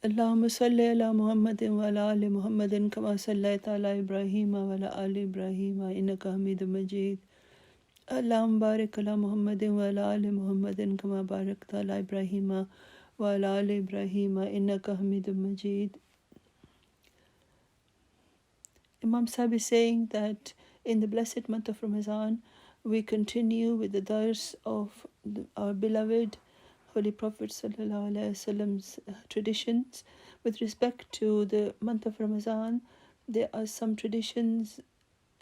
Allahumma salli ala Muhammadin wa ala ali Muhammadin kama sallaita ala Ibrahim wa ala ali Ibrahim innaka Hamidum Majid. Allahumma barik ala Muhammadin wa ala ali Muhammadin kama barakta ala Ibrahim wa ala ali Ibrahim innaka Hamidum Majid. Imam Sahib is saying that in the blessed month of Ramadan, we continue with the dars of our beloved Holy Prophet ﷺ's traditions. With respect to the month of Ramadan, there are some traditions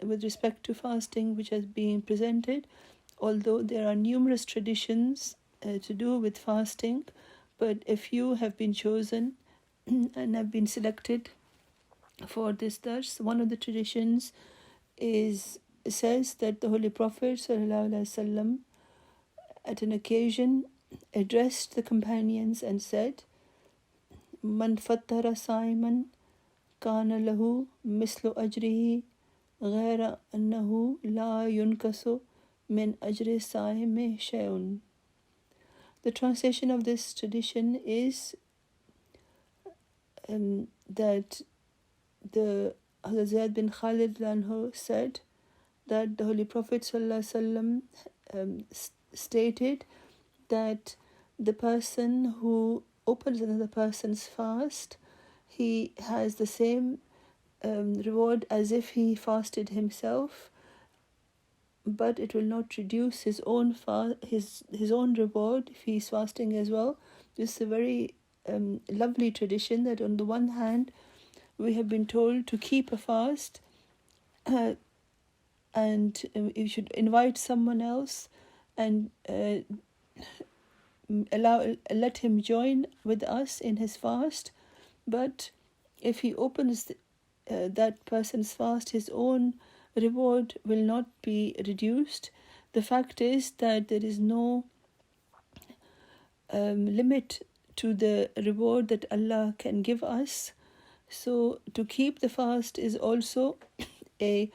with respect to fasting which has been presented, although there are numerous traditions to do with fasting, but a few have been chosen and have been selected for this dars. One of the traditions says that the Holy Prophet ﷺ at an occasion addressed the companions and said, Man fattara sa'iman kana lahu mislu ajrihi ghayra annahu la yunkasu min ajri sa'imi shay'un. The translation of this tradition is that the Hazrat Zayd bin Khalid Lanho said that the Holy Prophet ﷺ stated that the person who opens another person's fast, he has the same reward as if he fasted himself, but it will not reduce his own his own reward if he is fasting as well. This is a very lovely tradition that on the one hand we have been told to keep a fast and you should invite someone else and let him join with us in his fast. But if he opens that person's fast, his own reward will not be reduced. The fact is that there is no limit to the reward that Allah can give us. So to keep the fast is also a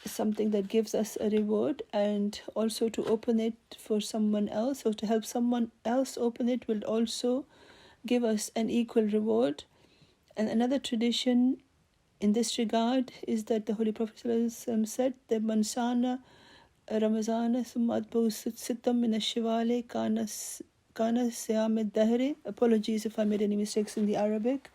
something that gives us a reward, and also to open it for someone else or to help someone else open it will also give us an equal reward. And another tradition in this regard is that the Holy Prophet ﷺ said that Man sana Ramazana summa atba'u sittam min ash-shawwal kana siyam ad-dahri. Apologies if I made any mistakes in the Arabic.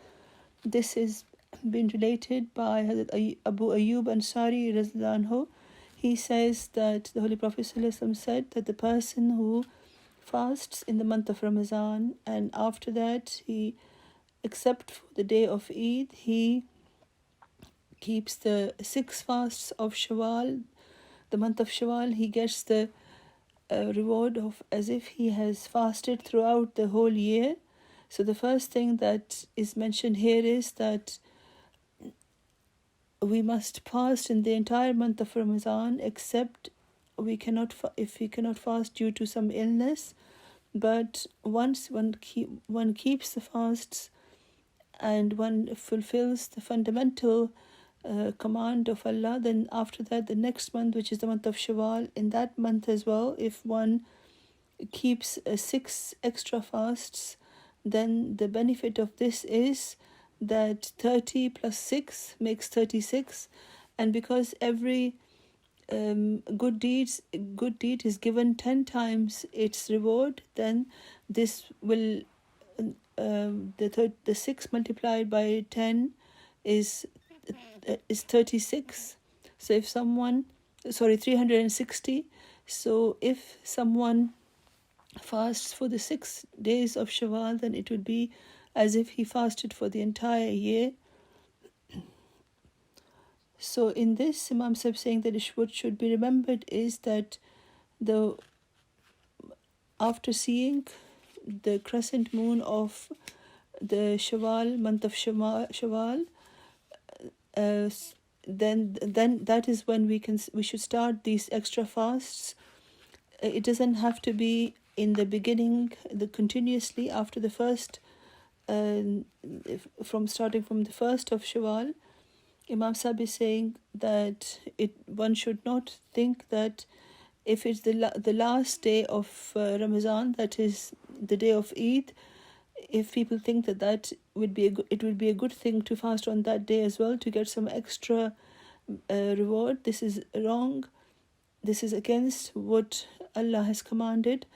This is been related by Hazrat Abu Ayyub Ansari radhiyallahu anhu. He says that the Holy Prophet ﷺ said that the person who fasts in the month of Ramadan and after that he, except for the day of Eid, he keeps the 6 fasts of Shawwal, the month of Shawwal, he gets the reward of as if he has fasted throughout the whole year. So the first thing that is mentioned here is that we must fast in the entire month of Ramadan, except if we cannot fast due to some illness. But once one keeps the fasts and one fulfills the fundamental command of Allah, then after that the next month, which is the month of Shawwal, in that month as well, if one keeps 6 extra fasts, then the benefit of this is that 30 plus 6 makes 36, and because every good deed is given 10 times its reward, then this will the 6 multiplied by 10 is 36. So if someone 360. So if someone fasts for the 6 days of Shawwal, then it would be as if he fasted for the entire year. So in this, Imam Sahib saying that what should be remembered is that after seeing the crescent moon of the Shawwal, month of Shawwal, then that is when we should start these extra fasts. It doesn't have to be in the beginning, continuously after the first. Starting from the 1st of Shawwal, Imam Sahib is saying that one should not think that if it's the last day of Ramadan, that is the day of Eid, if people think that would be it would be a good thing to fast on that day as well to get some extra reward, this is wrong. This is against what Allah has commanded.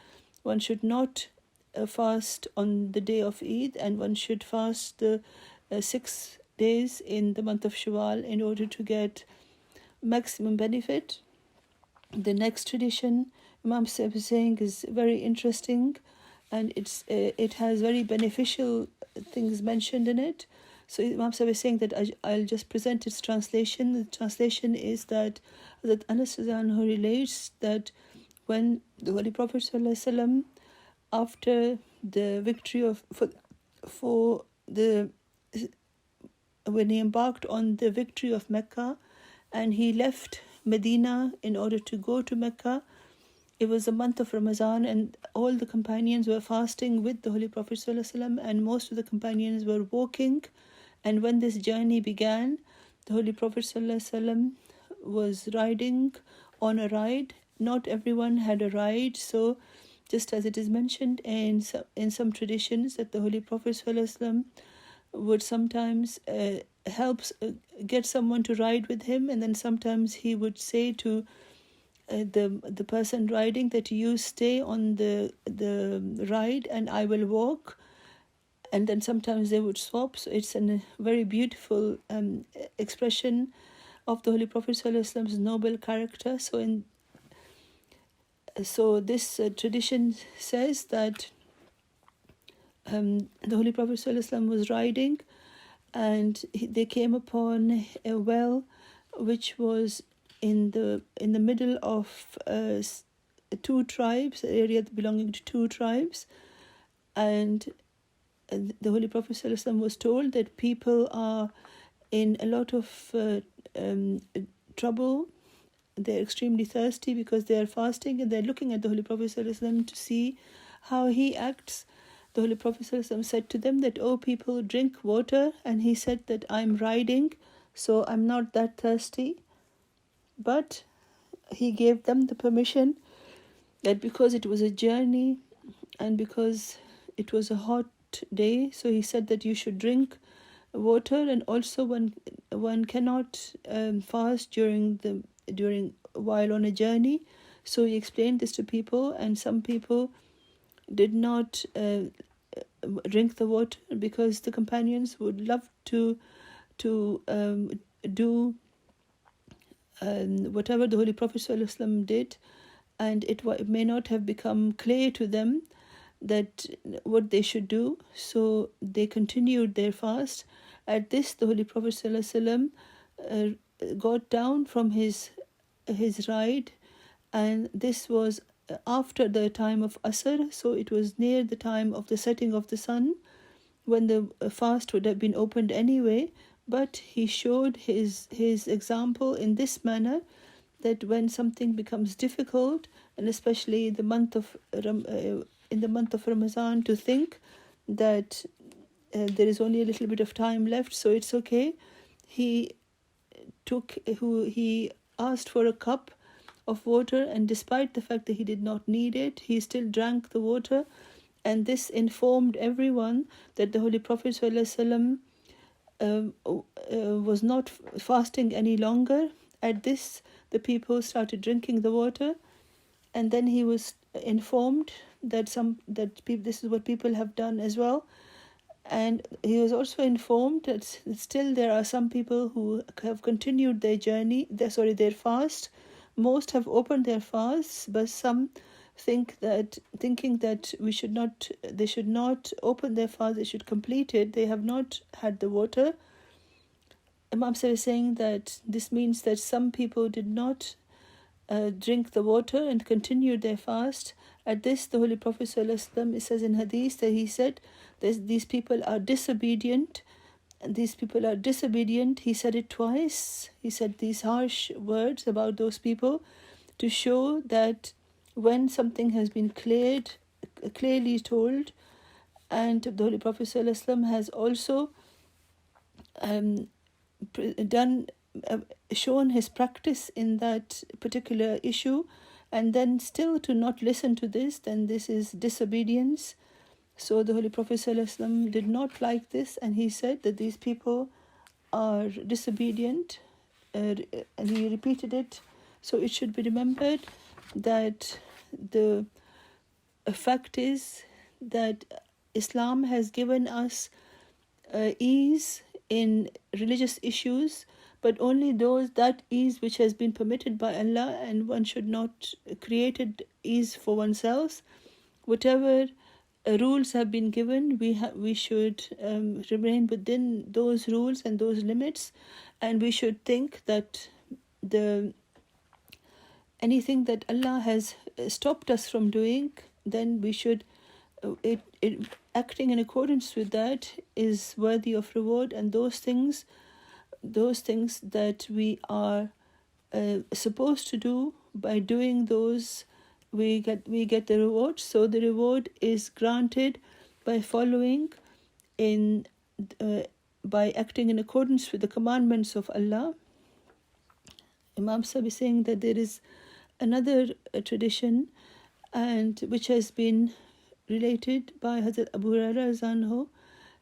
One should not fast on the day of Eid, and one should fast the 6 days in the month of Shawwal in order to get maximum benefit. The next tradition, Imam Sahib is saying, is very interesting, and it has very beneficial things mentioned in it. So Imam Sahib is saying that I'll just present its translation. The translation is that Anas who relates that when the Holy Prophet ﷺ, after the victory when he embarked on the victory of Mecca, and he left Medina in order to go to Mecca, it was the month of Ramadan, and all the companions were fasting with the Holy Prophet ﷺ, and most of the companions were walking. And when this journey began, the Holy Prophet ﷺ was riding on a ride. Not everyone had a ride, so just as it is mentioned in some traditions that the Holy Prophet ﷺ would sometimes get someone to ride with him, and then sometimes he would say to the person riding that you stay on the ride and I will walk. And then sometimes they would swap. So it's a very beautiful expression of the Holy Prophet ﷺ's noble character. So this tradition says that the Holy Prophet ﷺ was riding, and they came upon a well which was in the middle of two tribes, an area belonging to two tribes, and the Holy Prophet ﷺ was told that people are in a lot of trouble. They're extremely thirsty because they are fasting, and they're looking at the Holy Prophet ﷺ to see how he acts. The Holy Prophet ﷺ said to them that, "Oh people, drink water," and he said that I'm riding, so I'm not that thirsty. But he gave them the permission that because it was a journey and because it was a hot day, so he said that you should drink water, and also one cannot fast while on a journey. So he explained this to people, and some people did not drink the water because the companions would love to do whatever the Holy Prophet ﷺ did, and it may not have become clear to them that what they should do. So they continued their fast. At this, the Holy Prophet ﷺ got down from his ride, and this was after the time of Asr, so it was near the time of the setting of the sun, when the fast would have been opened anyway. But he showed his example in this manner, that when something becomes difficult, and especially in the month of Ramadan, to think that there is only a little bit of time left, so it's okay. He asked for a cup of water, and despite the fact that he did not need it, he still drank the water, and this informed everyone that the Holy Prophet ﷺ was not fasting any longer. At this, the people started drinking the water, and then he was informed that this is what people have done as well. And he was also informed that still there are some people who have continued their their fast. Most have opened their fasts, but some thinking that they should not open their fast, they should complete it. They have not had the water. Imam Sahib is saying that this means that some people did not drink the water and continued their fast. At this, the Holy Prophet ﷺ, it says in Hadith that he said these people are disobedient. These people are disobedient. He said it twice. He said these harsh words about those people to show that when something has been clearly told, and the Holy Prophet ﷺ has also shown his practice in that particular issue, and then still to not listen to this, then this is disobedience. So the Holy Prophet ﷺ did not like this, and he said that these people are disobedient, and he repeated it. So it should be remembered that the fact is that Islam has given us ease in religious issues, but only that ease which has been permitted by Allah, and one should not create ease for oneself. Whatever rules have been given, we should remain within those rules and those limits, and we should think that anything that Allah has stopped us from doing, then we should acting in accordance with that is worthy of reward, and those things that we are supposed to do, by doing those we get the reward. So the reward is granted by following in by acting in accordance with the commandments of Allah. Imam Sahib is saying that there is another tradition, and which has been related by Hazrat Abu Hurairah Zanho,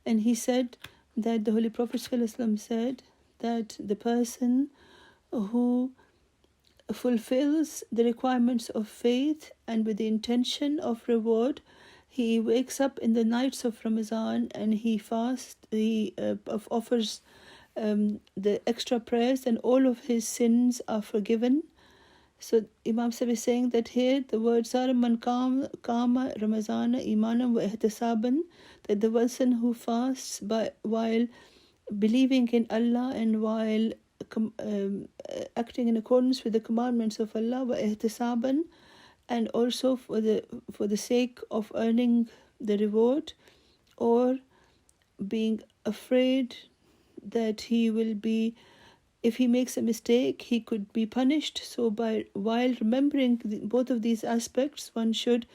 and he said that the Holy Prophet ﷺ said that the person who fulfills the requirements of faith and with the intention of reward, he wakes up in the nights of Ramadan and he fasts, he offers the extra prayers, and all of his sins are forgiven. So Imam Sahib is saying that here the words are man kama Ramazana imanan wa ihtisaban, that the person who fasts while believing in Allah and while acting in accordance with the commandments of Allah, wa ihtisaban, and also for the sake of earning the reward, or being afraid that he will be, if he makes a mistake, he could be punished. So while remembering both of these aspects, one should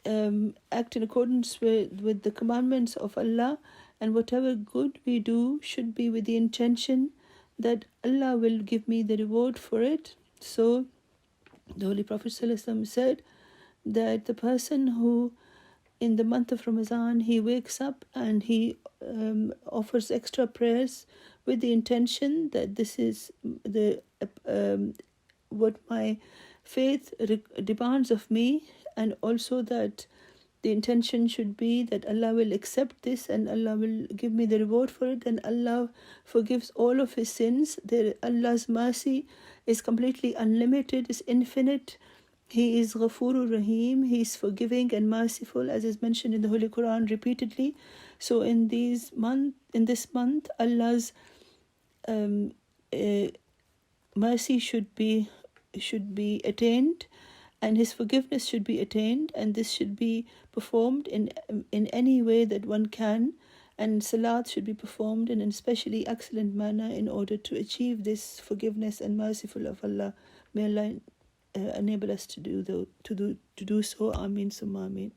act in accordance with the commandments of Allah, and whatever good we do should be with the intention that Allah will give me the reward for it. So the Holy Prophet ﷺ said that the person who in the month of Ramadan he wakes up and he offers extra prayers with the intention that this is the what my faith demands of me, and also that the intention should be that Allah will accept this and Allah will give me the reward for it, and Allah forgives all of his sins. Allah's mercy is completely unlimited, is infinite. He is Ghafurur Rahim, He is forgiving and merciful, as is mentioned in the Holy Quran repeatedly. So in this month, Allah's mercy should be attained, and His forgiveness should be attained, and this should be performed in any way that one can, and salat should be performed in an especially excellent manner in order to achieve this forgiveness and merciful of Allah. May Allah enable us to do so. Ameen summa ameen.